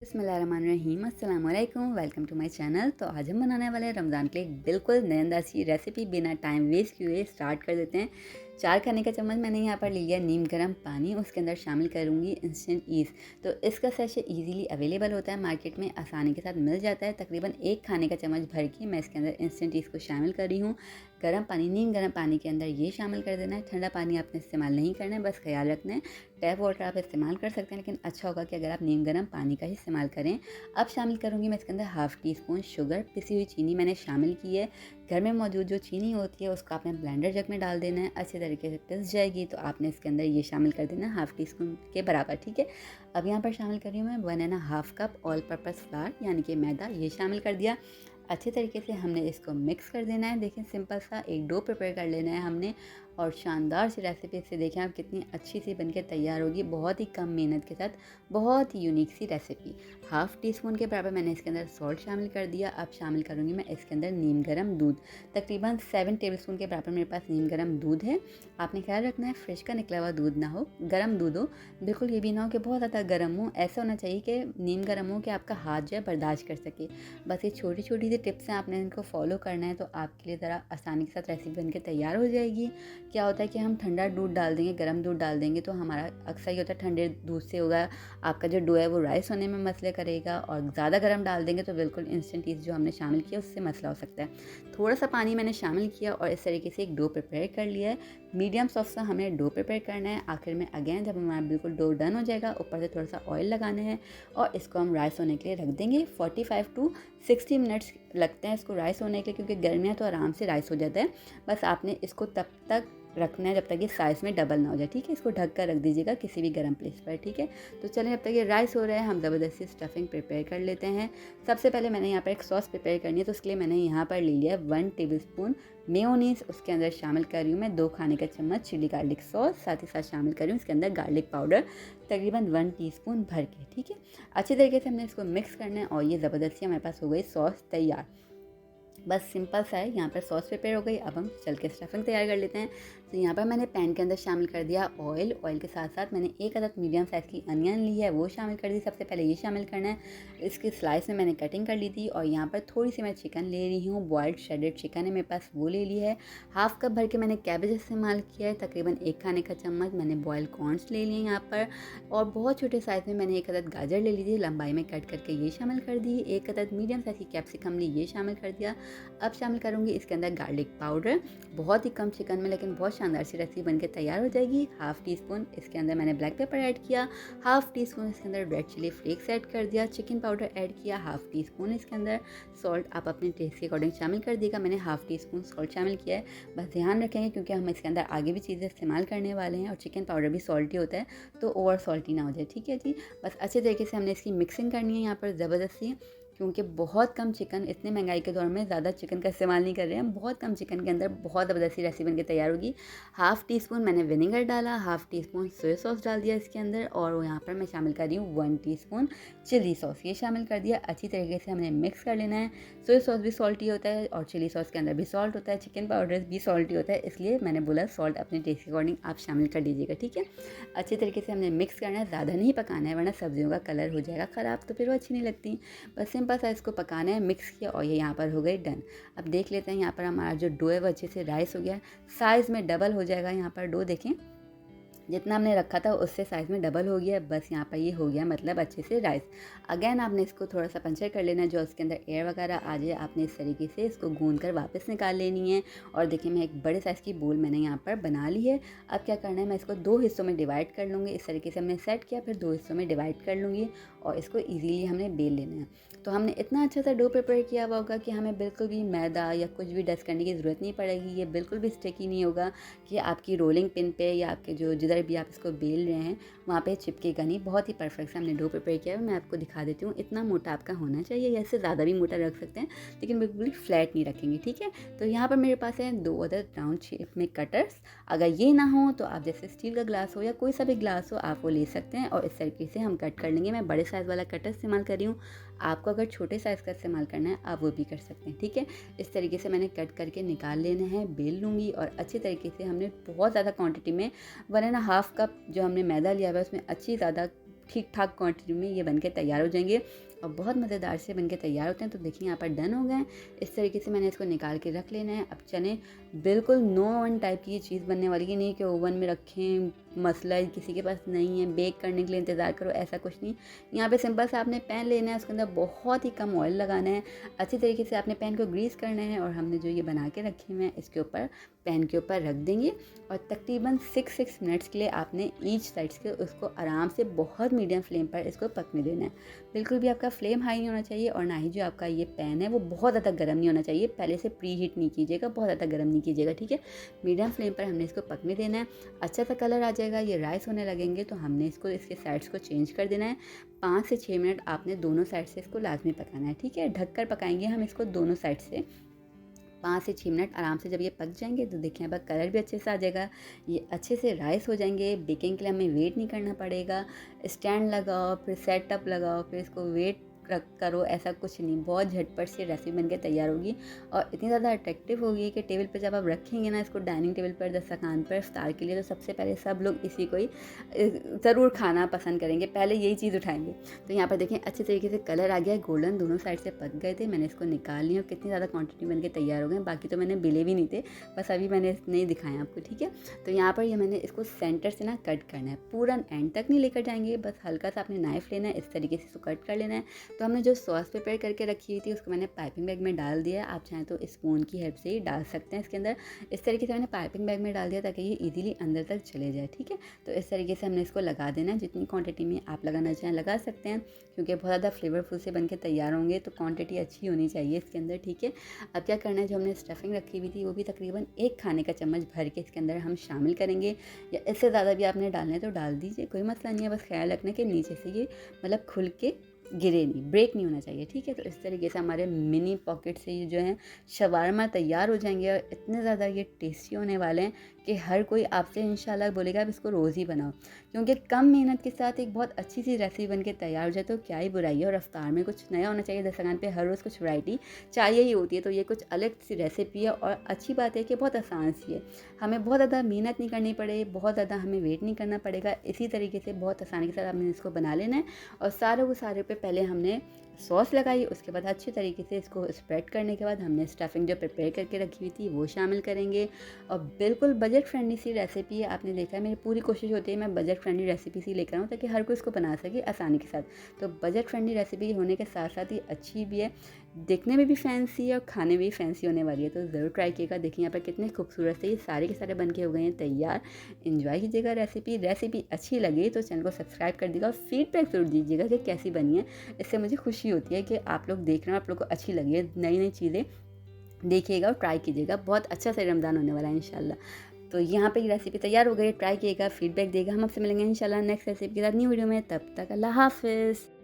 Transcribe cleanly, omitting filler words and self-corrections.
बिस्मिल्लाहिर्रहमानिर्रहीम अस्सलाम वालेकुम, वेलकम टू माय चैनल। तो आज हम बनाने वाले हैं रमज़ान के लिए एक बिल्कुल नई सी रेसिपी। बिना टाइम वेस्ट किए स्टार्ट कर देते हैं। 4 खाने का चम्मच मैंने यहाँ पर लिया नीम गर्म पानी, उसके अंदर शामिल करूँगी इंस्टेंट ईस्ट। तो इसका सैशे इजीली अवेलेबल होता है, मार्केट में आसानी के साथ मिल जाता है। तकरीबन 1 खाने का चम्मच भर के मैं इसके अंदर इंस्टेंट ईस्ट को शामिल कर रही हूँ। गर्म पानी, नीम गर्म पानी के अंदर ये शामिल कर देना है। ठंडा पानी आपने इस्तेमाल नहीं करना है, बस ख्याल रखना है। टैप वाटर आप इस्तेमाल कर सकते हैं, लेकिन अच्छा होगा कि अगर आप नीम गर्म पानी का ही इस्तेमाल करें। अब शामिल करूँगी मैं इसके अंदर हाफ़ टी स्पून शुगर, पिसी हुई चीनी मैंने शामिल की है। घर में मौजूद जो चीनी होती है उसको आपने ब्लेंडर जग में डाल देना है, अच्छे तरीके से पिस जाएगी। तो आपने इसके अंदर ये शामिल कर देना है हाफ़ टी स्पून के बराबर, ठीक है। अब यहाँ पर शामिल कर रही हूँ मैं 1.5 कप ऑल पर्पज़ फ्लावर यानी कि मैदा, ये शामिल कर दिया। अच्छे तरीके से हमने इसको मिक्स कर देना है। देखिए सिंपल सा एक डो प्रिपेयर कर लेना है हमने, और शानदार सी रेसिपी से देखें आप कितनी अच्छी सी बनके तैयार होगी, बहुत ही कम मेहनत के साथ, बहुत ही यूनिक सी रेसिपी। हाफ़ टी स्पून के बराबर मैंने इसके अंदर सॉल्ट शामिल कर दिया। अब शामिल करूँगी मैं इसके अंदर नीम गर्म दूध, तकरीबन 7 टेबलस्पून के बराबर मेरे पास नीम गर्म दूध है। आपने ख्याल रखना है फ्रिज का निकला हुआ दूध ना हो, गर्म दूध हो। बिल्कुल ये भी ना हो कि बहुत ज़्यादा गर्म हो, ऐसा होना चाहिए कि नीम गर्म हो कि आपका हाथ जो है बर्दाश्त कर सके। बस ये छोटी छोटी सी टिप्स हैं, आपने इनको फॉलो करना है तो आपके लिए ज़रा आसानी के साथ रेसिपी बनके तैयार हो जाएगी। क्या होता है कि हम ठंडा दूध डाल देंगे, गर्म दूध डाल देंगे तो हमारा अक्सर ये होता है ठंडे दूध से होगा आपका जो डो है वो राइस होने में मसले करेगा, और ज़्यादा गर्म डाल देंगे तो बिल्कुल इंस्टेंट ईस्ट जो हमने शामिल किया उससे मसला हो सकता है। थोड़ा सा पानी मैंने शामिल किया और इस तरीके से एक डो प्रिपेयर कर लिया है। मीडियम सॉफ्ट सा हमें डो प्रिपेयर करना है। आखिर में अगेन जब हमारा बिल्कुल डो डन हो जाएगा, ऊपर से थोड़ा सा ऑयल लगाना है और इसको हम राइस होने के लिए रख देंगे। 45 टू 60 मिनट्स लगते हैं इसको राइस होने के लिए, क्योंकि गर्मियाँ तो आराम से राइस हो जाता है। बस आपने इसको तब तक रखना है जब तक ये साइज़ में डबल ना हो जाए, ठीक है। इसको ढक कर रख दीजिएगा किसी भी गर्म प्लेस पर, ठीक है। तो चलें, जब तक ये राइस हो रहा है हम ज़बरदस्ती स्टफिंग प्रिपेयर कर लेते हैं। सबसे पहले मैंने यहाँ पर एक सॉस प्रिपेयर करनी है, तो उसके लिए मैंने यहाँ पर ले लिया 1 टेबलस्पून मेयोनीज़। उसके अंदर शामिल कर रही हूँ मैं 2 खाने का चम्मच चिली गार्लिक सॉस, साथ ही साथ शामिल कर रही हूँ इसके अंदर गार्लिक पाउडर तकरीबन 1 टीस्पून भर के, ठीक है। अच्छे तरीके से हमने इसको मिक्स करना है और ये ज़बरदस्ती हमारे पास हो गई सॉस तैयार। बस सिंपल सा है, यहाँ पर सॉस प्रिपेयर हो गई। अब हम चल के स्टफिंग तैयार कर लेते हैं। तो यहाँ पर मैंने पैन के अंदर शामिल कर दिया ऑयल। ऑयल के साथ साथ मैंने 1 अदद मीडियम साइज़ की अनियन ली है, वो शामिल कर दी। सबसे पहले ये शामिल करना है, इसकी स्लाइस में मैंने कटिंग कर ली थी। और यहाँ पर थोड़ी सी मैं चिकन ले रही हूँ, बॉइल्ड शेडेड चिकन है मेरे पास, वो ले ली है। हाफ़ कप भर के मैंने कैबेज इस्तेमाल किया है, तकरीबन 1 खाने का चम्मच मैंने बॉइल्ड कॉर्न्स ले लिए यहाँ पर। और बहुत छोटे साइज़ में मैंने 1 अदद गाजर ले ली थी, लंबाई में कट करके ये शामिल कर दी। 1 अदद मीडियम साइज़ की कैप्सिकम ली, ये शामिल कर दिया। अब शामिल करूँगी इसके अंदर गार्लिक पाउडर, बहुत ही कम चिकन में लेकिन बहुत शानदार सी रेसिपी बनके तैयार हो जाएगी। हाफ़ टी स्पून इसके अंदर मैंने ब्लैक पेपर ऐड किया, हाफ़ टी स्पून इसके अंदर रेड चिली फ्लेक्स ऐड कर दिया, चिकन पाउडर ऐड किया, हाफ़ टी स्पून इसके अंदर सॉल्ट आप अपने टेस्ट के अकॉर्डिंग शामिल कर दिएगा। मैंने हाफ़ टी स्पून सॉल्ट शामिल किया है। बस ध्यान रखेंगे क्योंकि हम इसके अंदर आगे भी चीज़ें इस्तेमाल करने वाले हैं और चिकन पाउडर भी सॉल्टी होता है, तो ओवर सॉल्टी ना हो जाए, ठीक है जी। बस अच्छे तरीके से हमने इसकी मिक्सिंग करनी है यहाँ पर ज़बरदस्ती, क्योंकि बहुत कम चिकन, इतने महंगाई के दौर में ज़्यादा चिकन का इस्तेमाल नहीं कर रहे हैं हम। बहुत कम चिकन के अंदर बहुत ज़बरदस्ती रेसिपी बनके तैयार होगी। हाफ़ टी स्पून मैंने विनेगर डाला, half tea spoon soya sauce डाल दिया इसके अंदर, और यहाँ पर मैं शामिल कर रही हूँ 1 टीस्पून चिली सॉस, ये शामिल कर दिया। अच्छी तरीके से हमने मिक्स कर लेना है। सोया सॉस भी सॉल्टी होता है और चिली सॉस के अंदर भी सॉल्ट होता है, चिकन पाउडर भी सॉल्टी होता है, इसलिए मैंने बोला सॉल्ट अपने टेस्ट के अकॉर्डिंग आप शामिल कर लीजिएगा, ठीक है। अच्छी तरीके से हमने मिक्स करना है, ज़्यादा नहीं पकाना है वरना सब्जियों का कलर हो जाएगा ख़राब, तो फिर वो अच्छी नहीं लगती। बस सिंपल सा इसको पकाना है, मिक्स किया और ये यहाँ पर हो गई डन। अब देख लेते हैं यहाँ पर हमारा जो डो है वो अच्छे से राइस हो गया, साइज़ में डबल हो जाएगा। यहाँ पर डो देखें, जितना हमने रखा था उससे साइज़ में डबल हो गया। बस यहाँ पर ये हो गया मतलब अच्छे से राइस। अगेन आपने इसको थोड़ा सा पंचर कर लेना है, जो इसके अंदर एयर वगैरह आ जाए आपने इस तरीके से इसको गूंद कर वापस निकाल लेनी है। और देखिए मैं एक बड़े साइज़ की बोल मैंने यहाँ पर बना ली है। अब क्या करना है, मैं इसको 2 हिस्सों में डिवाइड कर लूँगी। इस तरीके से हमने सेट किया, फिर 2 हिस्सों में डिवाइड कर लूँगी और इसको ईजीली हमने बेल लेना है। तो हमने इतना अच्छा सा डो प्रिपेयर किया हुआ होगा कि हमें बिल्कुल भी मैदा या कुछ भी डस्ट करने की ज़रूरत नहीं पड़ेगी। ये बिल्कुल भी स्टिकी नहीं होगा कि आपकी रोलिंग पिन पे या आपके जो जिधर भी आप इसको बेल रहे हैं वहाँ पे चिपकेगा नहीं। बहुत ही परफेक्ट से हमने डो प्रिपेयर किया है। मैं आपको दिखा देती हूँ, इतना मोटा आपका होना चाहिए, या इससे ज़्यादा भी मोटा रख सकते हैं, लेकिन बिल्कुल भी फ्लैट नहीं रखेंगे, ठीक है। तो यहाँ पर मेरे पास है 2 अदर राउंड शेप में कटर्स। अगर ये ना हो तो आप जैसे स्टील का ग्लास हो या कोई सा भी ग्लास हो आप वो ले सकते हैं और इस तरीके से हम कट कर लेंगे। मैं बड़े साइज़ वाला कटर इस्तेमाल कर रही हूँ, आपको अगर छोटे साइज़ का इस्तेमाल करना है आप वो भी कर सकते हैं, ठीक है। इस तरीके से मैंने कट करके निकाल लेना है, बेल लूँगी। और अच्छे तरीके से हमने बहुत ज़्यादा क्वांटिटी में 1.5 कप जो हमने मैदा लिया हुआ है उसमें अच्छी ज़्यादा ठीक ठाक क्वांटिटी में ये बनके तैयार हो जाएंगे और बहुत मज़ेदार से बनके तैयार होते हैं। तो देखिए यहाँ पर डन हो गए हैं। इस तरीके से मैंने इसको निकाल के रख लेना है। अब चने बिल्कुल नो ओवन टाइप की ये चीज़ बनने वाली है, नहीं कि ओवन में रखें, मसला किसी के पास नहीं है, बेक करने के लिए इंतज़ार करो, ऐसा कुछ नहीं। यहाँ पे सिंपल सा आपने पैन लेना है, उसके अंदर बहुत ही कम ऑयल लगाना है, अच्छी तरीके से आपने पैन को ग्रीस करना है और हमने जो ये बना के रखे हुए हैं इसके ऊपर पैन के ऊपर रख देंगे और तकरीबन 6 मिनट्स के लिए आपने ईच साइड से उसको आराम से बहुत मीडियम फ्लेम पर इसको पकने देना है। बिल्कुल भी आपका फ्लेम हाई नहीं होना चाहिए और ना ही जो आपका ये पैन है वो बहुत ज़्यादा गर्म नहीं होना चाहिए। पहले से प्री हीट नहीं कीजिएगा, बहुत ज़्यादा गर्म नहीं कीजिएगा, ठीक है। मीडियम फ्लेम पर हमने इसको पकने देना है। अच्छा सा कलर आ जाएगा, ये राइस होने लगेंगे तो हमने इसको इसके साइड्स को चेंज कर देना है। 5 से 6 मिनट आपने दोनों साइड से इसको लाजमी पकाना है, ठीक है। ढककर पकाएंगे हम इसको दोनों साइड से 5 से 6 मिनट आराम से। जब ये पक जाएंगे तो देखिए अब कलर भी अच्छे से आ जाएगा, ये अच्छे से राइस हो जाएंगे। बेकिंग के लिए हमें वेट नहीं करना पड़ेगा, स्टैंड लगाओ फिर सेटअप लगाओ फिर इसको वेट रख करो, ऐसा कुछ नहीं। बहुत झटपट से रेसिपी बनके तैयार होगी और इतनी ज़्यादा अट्रैक्टिव होगी कि टेबल पे जब आप रखेंगे ना इसको डाइनिंग टेबल पर दस्तरखान पर इफ्तार के लिए, तो सबसे पहले सब लोग इसी को ही ज़रूर खाना पसंद करेंगे, पहले यही चीज़ उठाएंगे। तो यहाँ पर देखें अच्छे तरीके से कलर आ गया है, गोल्डन दोनों साइड से पक गए थे। मैंने इसको निकाल लिया और कितनी ज़्यादा क्वान्टिटी बन के तैयार हो गए। बाकी तो मैंने बिले भी नहीं थे, बस अभी मैंने नहीं दिखाया आपको, ठीक है। तो यहाँ पर ये मैंने इसको सेंटर से ना कट करना है, पूरा एंड तक नहीं लेकर जाएंगे, बस हल्का सा अपने नाइफ लेना है, इस तरीके से इसको कट कर लेना है। तो हमने जो सॉस प्रिपेयर करके रखी हुई थी उसको मैंने पाइपिंग बैग में डाल दिया। आप चाहें तो स्पून की हेल्प से ही डाल सकते हैं इसके अंदर। इस तरीके से मैंने पाइपिंग बैग में डाल दिया ताकि ये इजीली अंदर तक चले जाए, ठीक है। तो इस तरीके से हमने इसको लगा देना है। जितनी क्वांटिटी में आप लगाना चाहें लगा सकते हैं, क्योंकि बहुत ज़्यादा फ्लेवरफुल से बनके तैयार होंगे तो क्वांटिटी अच्छी होनी चाहिए इसके अंदर, ठीक है। अब क्या करना है, जो हमने स्टफिंग रखी हुई थी वो भी तकरीबन 1 खाने का चम्मच भर के इसके अंदर हम शामिल करेंगे, या इससे ज़्यादा भी आपने डालना है तो डाल दीजिए, कोई मसला नहीं है। बस ख्याल रखना कि नीचे से ये मतलब खुल के गिरे नहीं, ब्रेक नहीं होना चाहिए, ठीक है। तो इस तरीके से हमारे मिनी पॉकेट से ये जो है शवारमा तैयार हो जाएंगे और इतने ज़्यादा ये टेस्टी होने वाले हैं कि हर कोई आपसे इंशाल्लाह बोलेगा आप इसको रोज़ ही बनाओ, क्योंकि कम मेहनत के साथ एक बहुत अच्छी सी रेसिपी बन के तैयार हो जाए तो क्या ही बुराई है। और रफ्तार में कुछ नया होना चाहिए, दस्तरखान पे हर रोज़ कुछ वैरायटी चाहिए ही होती है, तो ये कुछ अलग सी रेसिपी है और अच्छी बात है कि बहुत आसान सी है। हमें बहुत ज़्यादा मेहनत नहीं करनी पड़े, बहुत ज़्यादा हमें वेट नहीं करना पड़ेगा, इसी तरीके से बहुत आसानी के साथ हमने इसको बना लेना है। और सारे पे पहले हमने सॉस लगाई, उसके बाद अच्छी तरीके से इसको स्प्रेड करने के बाद हमने स्टफिंग जो प्रिपेयर करके रखी हुई थी वो शामिल करेंगे। और बिल्कुल बजट फ्रेंडली सी रेसिपी है, आपने देखा है मेरी पूरी कोशिश होती है मैं बजट फ्रेंडली रेसिपी सी लेकर आऊँ ताकि हर कोई इसको बना सके आसानी के साथ। तो बजट फ्रेंडली रेसिपी होने के साथ साथ ही अच्छी भी है, देखने में भी फैंसी है और खाने में भी फैंसी होने वाली है, तो ज़रूर ट्राई कीजिएगा। देखिए यहाँ पर कितने खूबसूरत से ये सारे के सारे बन के हो गए हैं तैयार। एंजॉय कीजिएगा रेसिपी अच्छी लगी तो चैनल को सब्सक्राइब कर दीजिएगा और फीडबैक ज़रूर दीजिएगा कि कैसी बनी है। इससे मुझे खुशी होती है कि आप लोग देख रहे हैं, आप लोग को अच्छी लगी है। नई नई चीज़ें देखिएगा और ट्राई कीजिएगा, बहुत अच्छा सा रमज़ान होने वाला है इंशाल्लाह। तो यहाँ पे ये रेसिपी तैयार हो गई, ट्राई कीजिएगा, फीडबैक देगा। हम आपसे मिलेंगे इंशाल्लाह नेक्स्ट रेसिपी के साथ न्यू वीडियो में, तब तक अल्लाह हाफ़िज़।